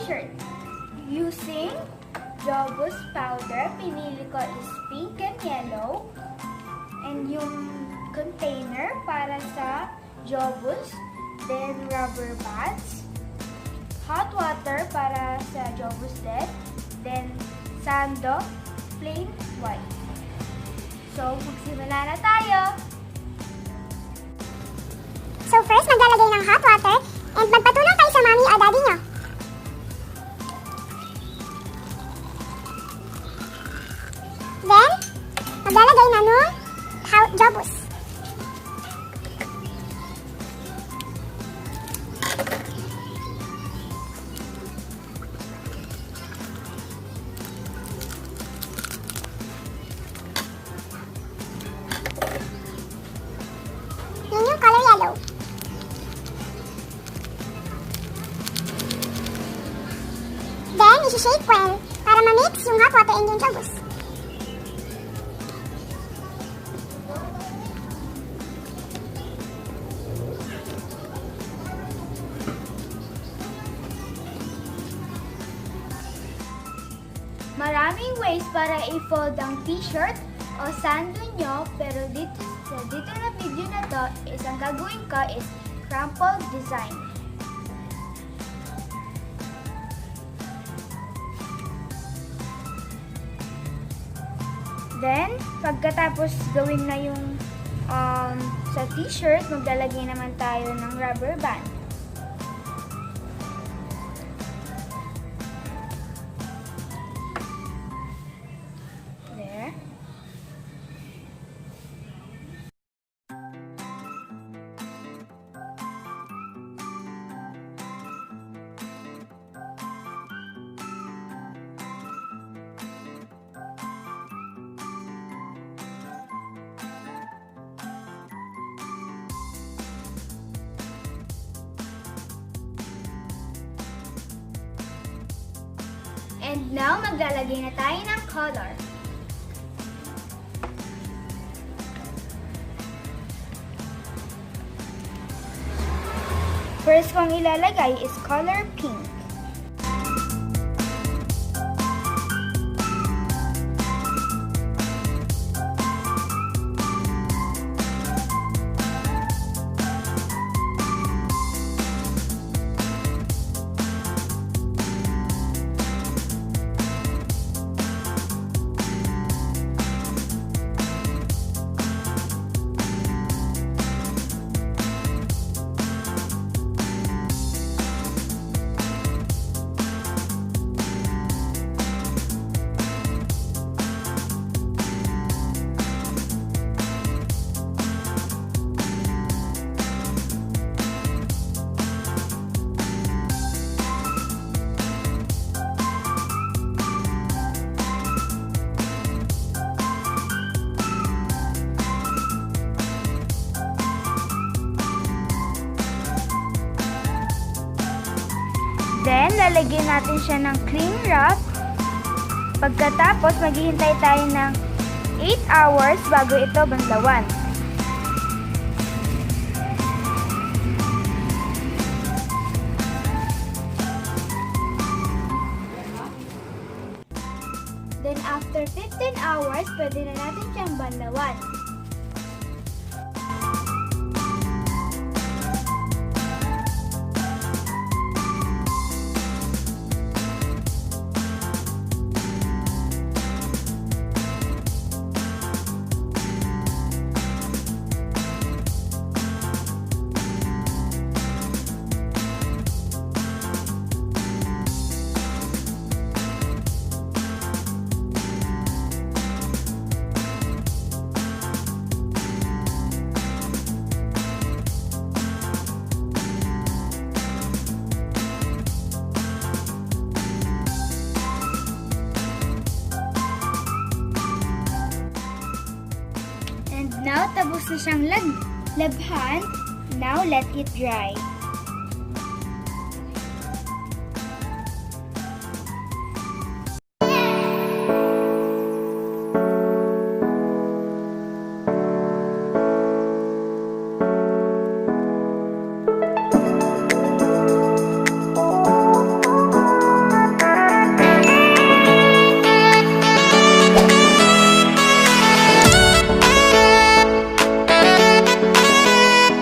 t-shirt. Using Jobus powder, pinili ko is pink and yellow. And yung container para sa Jobus. Then rubber bands. Hot water para sa Jobus din. Then sando, plain white. So, magsimula na tayo! So first, maglalagay ng hot water and magpatulong kayo sa mommy o daddy nyo. Then, maglalagay na nung Jobus. Yun yung color yellow. Then, isi-shake well para ma-mix yung hot water and yung Jobus. Maraming ways para i-fold ang t-shirt o sando nyo, pero dito na video na to is ang gagawin ko is crumpled design. Then, pagkatapos gawin na yung sa t-shirt, maglalagay naman tayo ng rubber band. There. And now, maglalagay na tayo ng color. First kong ilalagay is color pink. Then, lalagyan natin siya ng cling wrap. Pagkatapos, maghihintay tayo ng 8 hours bago ito banlawan. Then, after 15 hours, pwede na natin siyang banlawan. Now, tapos na siyang labhan. Now, let it dry.